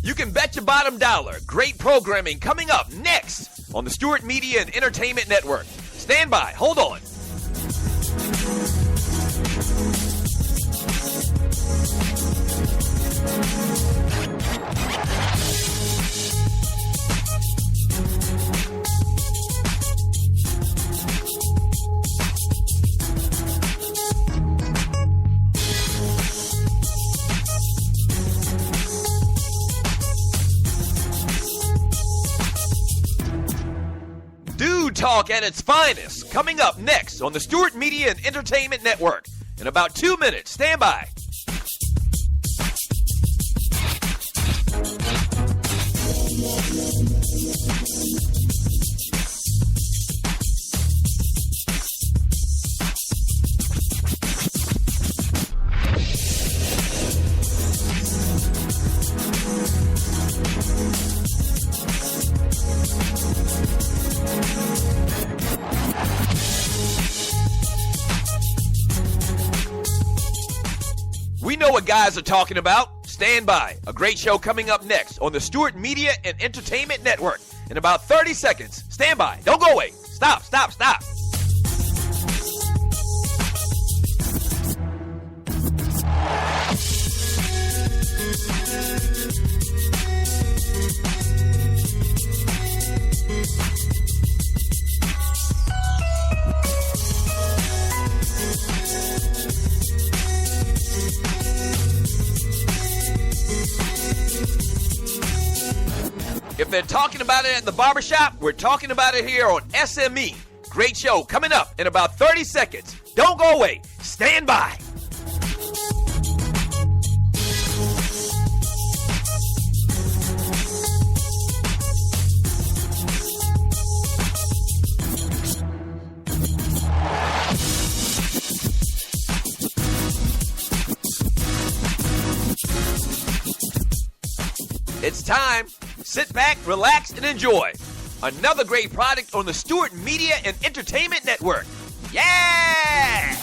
You can bet your bottom dollar. Great programming coming up next on the Stewart Media and Entertainment Network. Stand by. Hold on. Talk at its finest, coming up next on the Stewart Media and Entertainment Network. In about 2 minutes, stand by. We know what guys are talking about. Stand by. A great show coming up next on the Stewart Media and Entertainment Network. In about 30 seconds. Stand by. Don't go away. Stop, stop, stop. If they're talking about it at the barbershop, we're talking about it here on SME. Great show coming up in about 30 seconds. Don't go away. Stand by. It's time. Sit back, relax, and enjoy. Another great product on the Stewart Media and Entertainment Network. Yeah!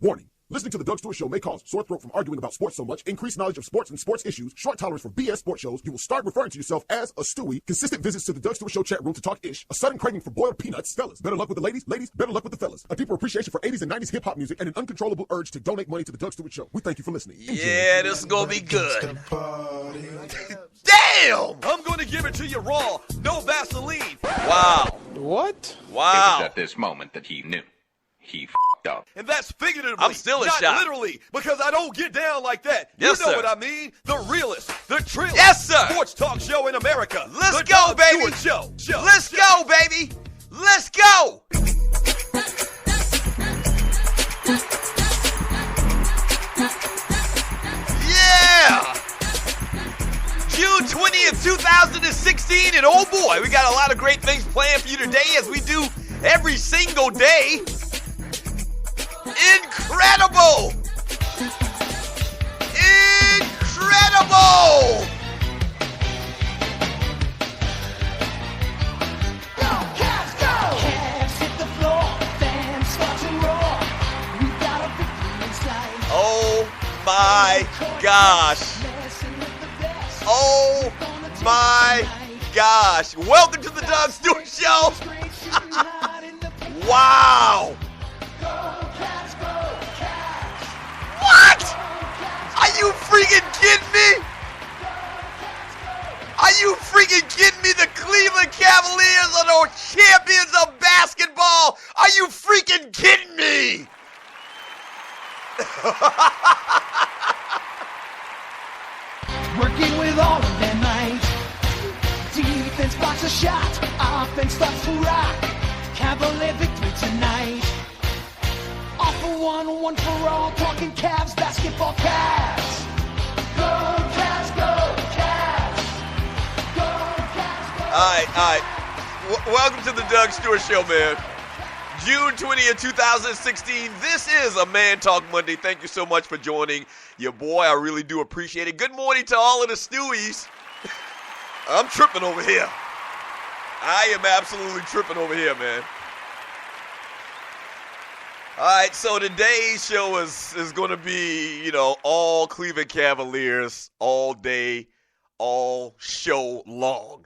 Warning. Listening to the Doug Stewart Show may cause sore throat from arguing about sports so much, increased knowledge of sports and sports issues, short tolerance for BS sports shows, you will start referring to yourself as a Stewie, consistent visits to the Doug Stewart Show chat room to talk ish, a sudden craving for boiled peanuts, fellas, better luck with the ladies, better luck with the fellas, a deeper appreciation for 80s and 90s hip-hop music, and an uncontrollable urge to donate money to the Doug Stewart Show. We thank you for listening. Enjoy. Yeah, this is gonna be good. Damn! I'm gonna give it to you raw, no Vaseline. Wow. What? Wow. It was at this moment that he knew. He f***ed up. And that's figuratively. I'm still in not shock. Literally, because I don't get down like that. Yes, you know sir. what I mean? The realest, the trillest Yes, sir. sports talk show in America. Let's The go, Doug baby. Stewart Show. Let's go, baby. Let's go. Yeah. June 20th, 2016, and oh boy, we got a lot of great things planned for you today, as we do every single day. Incredible! Incredible! Oh my gosh. Oh my gosh. Welcome to the Doug Stewart Show. Wow. What? Are you freaking kidding me? Are you freaking kidding me? The Cleveland Cavaliers are the champions of basketball. Are you freaking kidding me? Working with all of their might. Defense blocks a shot. Offense starts to rock. Cavalier victory tonight. All for one for all. Talking Cavs basketball Cavs. right. Welcome to the Doug Stewart Show, man. June 20th, 2016. This is a Man Talk Monday. Thank you so much for joining your boy. I really do appreciate it. Good morning to all of the Stewies. I'm tripping over here. I am absolutely tripping over here, man. All right, so today's show is going to be, all Cleveland Cavaliers all day, all show long.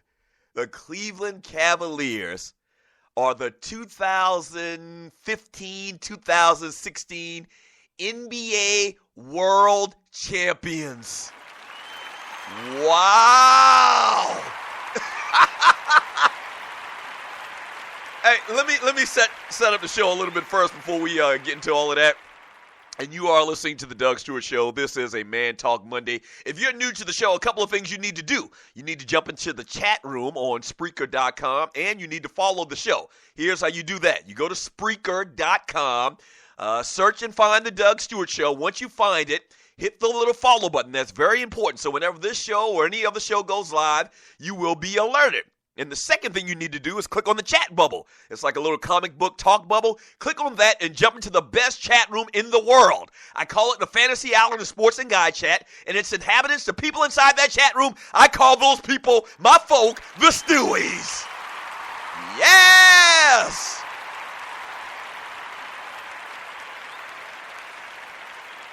The Cleveland Cavaliers are the 2015-2016 NBA World Champions. Wow! Hey, let me set up the show a little bit first before we get into all of that. And you are listening to the Doug Stewart Show. This is a Man Talk Monday. If you're new to the show, a couple of things you need to do. You need to jump into the chat room on Spreaker.com, and you need to follow the show. Here's how you do that. You go to Spreaker.com, search and find the Doug Stewart Show. Once you find it, hit the little follow button. That's very important. So whenever this show or any other show goes live, you will be alerted. And the second thing you need to do is click on the chat bubble. It's like a little comic book talk bubble. Click on that and jump into the best chat room in the world. I call it the Fantasy Hour, the Sports and Guy chat. And its inhabitants, the people inside that chat room, I call those people, my folk, the Stewies. Yes!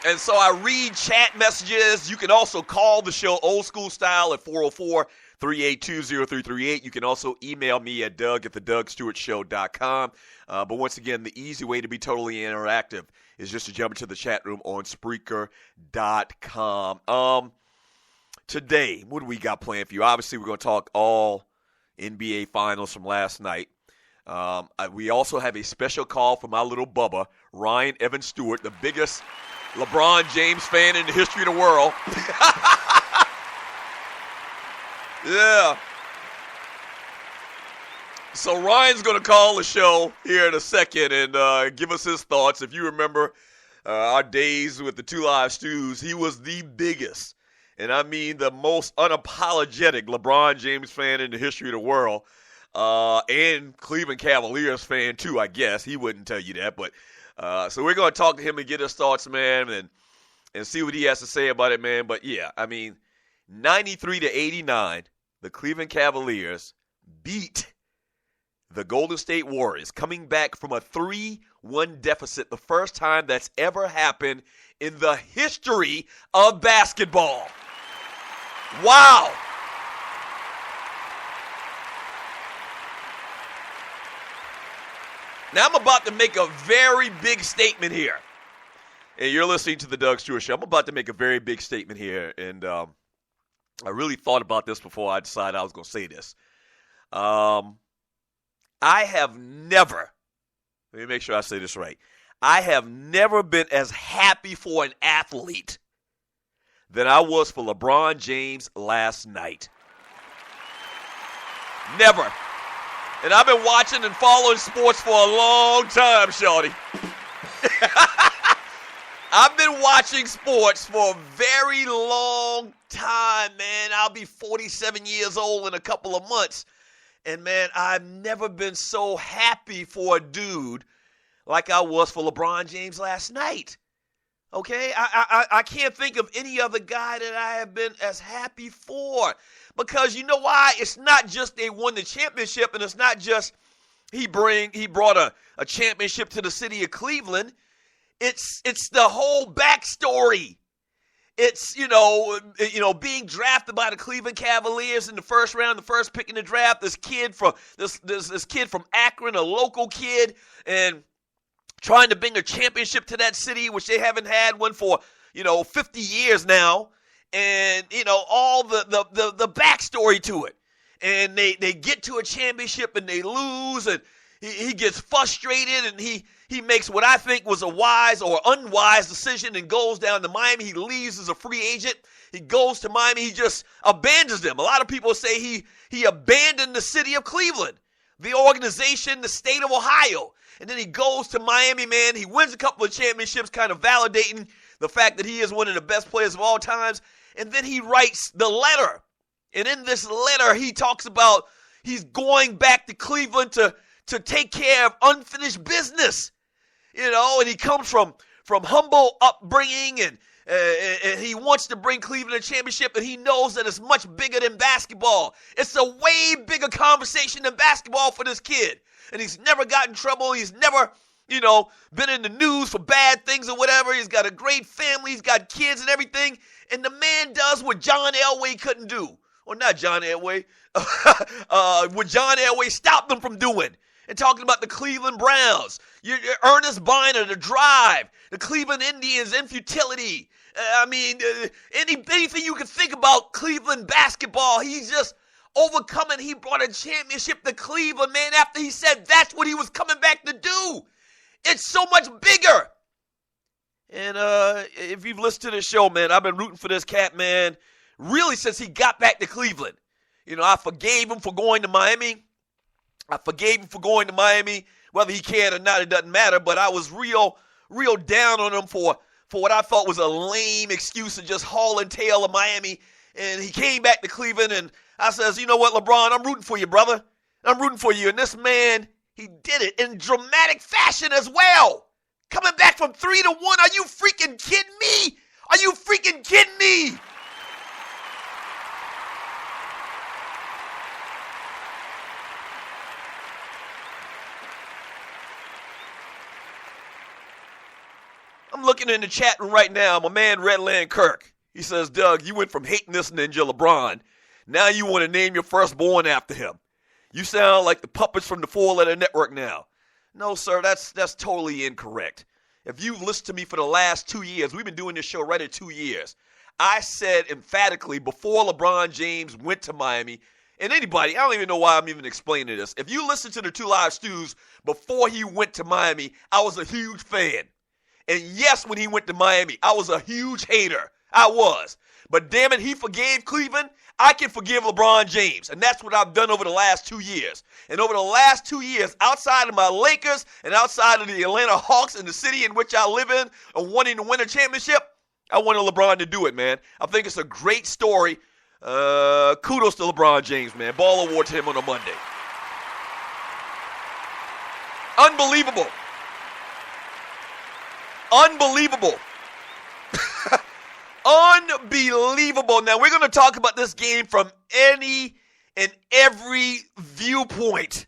And so I read chat messages. You can also call the show old school style at 404-382-0338. You can also email me at doug@thedougstewartshow.com. But once again, the easy way to be totally interactive is just to jump into the chat room on Spreaker.com. Today, what do we got planned for you? Obviously, we're going to talk all NBA Finals from last night. We also have a special call from my little Bubba, Ryan Evan Stewart, the biggest LeBron James fan in the history of the world. Yeah. So Ryan's going to call the show here in a second and give us his thoughts. If you remember our days with the Two Live Stews, he was the biggest, and I mean the most unapologetic LeBron James fan in the history of the world, and Cleveland Cavaliers fan too, I guess. He wouldn't tell you that, but so we're going to talk to him and get his thoughts, man, and see what he has to say about it, man. But yeah, I mean, 93-89, the Cleveland Cavaliers beat the Golden State Warriors, coming back from a 3-1 deficit, the first time that's ever happened in the history of basketball. Wow. Now, I'm about to make a very big statement here. And you're listening to the Doug Stewart Show. I'm about to make a very big statement here. And I really thought about this before I decided I was going to say this. I have never, let me make sure I say this right. I have never been as happy for an athlete than I was for LeBron James last night. Never. And I've been watching and following sports for a long time, Shawty. I've been watching sports for a very long time, man. I'll be 47 years old in a couple of months. And, man, I've never been so happy for a dude like I was for LeBron James last night. Okay? I can't think of any other guy that I have been as happy for. Because you know why? It's not just they won the championship, and it's not just he brought a championship to the city of Cleveland. It's the whole backstory. It's, being drafted by the Cleveland Cavaliers in the first round, the first pick in the draft. This kid from Akron, a local kid, and trying to bring a championship to that city, which they haven't had one for, 50 years now. And, all the backstory to it. And they get to a championship and they lose, and he gets frustrated, and he makes what I think was a wise or unwise decision and goes down to Miami. He leaves as a free agent. He goes to Miami. He just abandons them. A lot of people say he abandoned the city of Cleveland, the organization, the state of Ohio. And then he goes to Miami, man. He wins a couple of championships, kind of validating the fact that he is one of the best players of all times. And then he writes the letter. And in this letter, he talks about, he's going back to Cleveland to take care of unfinished business. And he comes from humble upbringing, and he wants to bring Cleveland a championship, and he knows that it's much bigger than basketball. It's a way bigger conversation than basketball for this kid. And he's never gotten in trouble. He's never, been in the news for bad things or whatever. He's got a great family. He's got kids and everything. And the man does what John Elway couldn't do. Or not John Elway. What John Elway stopped them from doing. And talking about the Cleveland Browns, your Ernest Biner, the Drive, the Cleveland Indians, infutility. Anything you can think about Cleveland basketball, he's just overcoming. He brought a championship to Cleveland, man, after he said that's what he was coming back to do. It's so much bigger. And if you've listened to this show, man, I've been rooting for this cat, man, really since he got back to Cleveland. I forgave him for going to Miami. Whether he cared or not, it doesn't matter. But I was real down on him for what I thought was a lame excuse to just haul and tail of Miami. And he came back to Cleveland, and I says, you know what, LeBron, I'm rooting for you, brother. I'm rooting for you. And this man, he did it in dramatic fashion as well. Coming back from 3-1. Are you freaking kidding me? Are you freaking kidding me? I'm looking in the chat room right now. My man Redland Kirk. He says, Doug, you went from hating this ninja LeBron. Now you want to name your firstborn after him. You sound like the puppets from the 4-letter network now. No, sir, that's totally incorrect. If you've listened to me for the last 2 years, we've been doing this show right at 2 years. I said emphatically before LeBron James went to Miami, and anybody, I don't even know why I'm even explaining this. If you listen to the 2 Live Stews before he went to Miami, I was a huge fan. And yes, when he went to Miami, I was a huge hater. I was. But damn it, he forgave Cleveland. I can forgive LeBron James. And that's what I've done over the last 2 years. And over the last 2 years, outside of my Lakers and outside of the Atlanta Hawks and the city in which I live in and wanting to win a championship, I wanted LeBron to do it, man. I think it's a great story. Kudos to LeBron James, man. Ball award to him on a Monday. Unbelievable. Unbelievable. Unbelievable. Now, we're going to talk about this game from any and every viewpoint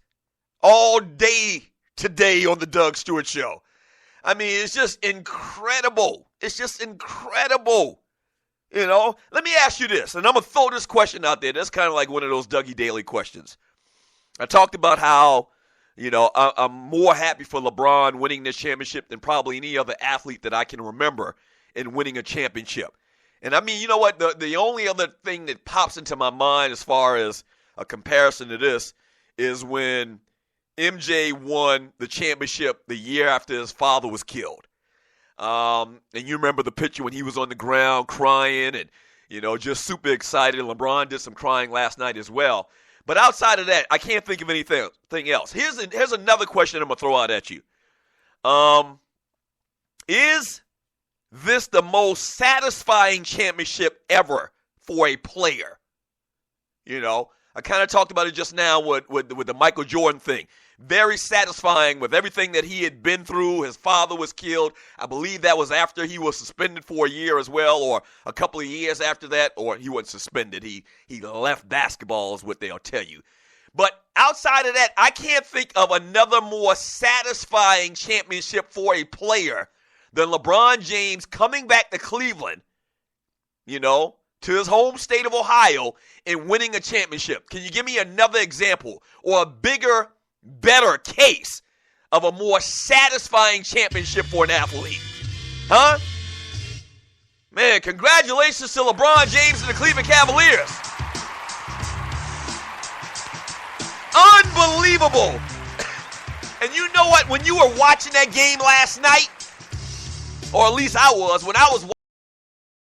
all day today on the Doug Stewart Show. I mean, it's just incredible. It's just incredible. Let me ask you this, and I'm going to throw this question out there. That's kind of like one of those Dougie Daily questions. I talked about how, I'm more happy for LeBron winning this championship than probably any other athlete that I can remember in winning a championship. And I mean, you know what? The only other thing that pops into my mind as far as a comparison to this is when MJ won the championship the year after his father was killed. And you remember the picture when he was on the ground crying and, just super excited. And LeBron did some crying last night as well. But outside of that, I can't think of anything else. Here's another question I'm going to throw out at you. Is this the most satisfying championship ever for a player? I kind of talked about it just now with the Michael Jordan thing. Very satisfying with everything that he had been through. His father was killed. I believe that was after he was suspended for a year as well, or a couple of years after that, or he wasn't suspended. He left basketball is what they'll tell you. But outside of that, I can't think of another more satisfying championship for a player than LeBron James coming back to Cleveland, to his home state of Ohio and winning a championship. Can you give me another example or a bigger, better case of a more satisfying championship for an athlete? Huh? Man, congratulations to LeBron James and the Cleveland Cavaliers. Unbelievable. And you know what? When you were watching that game last night, or at least I was, when I was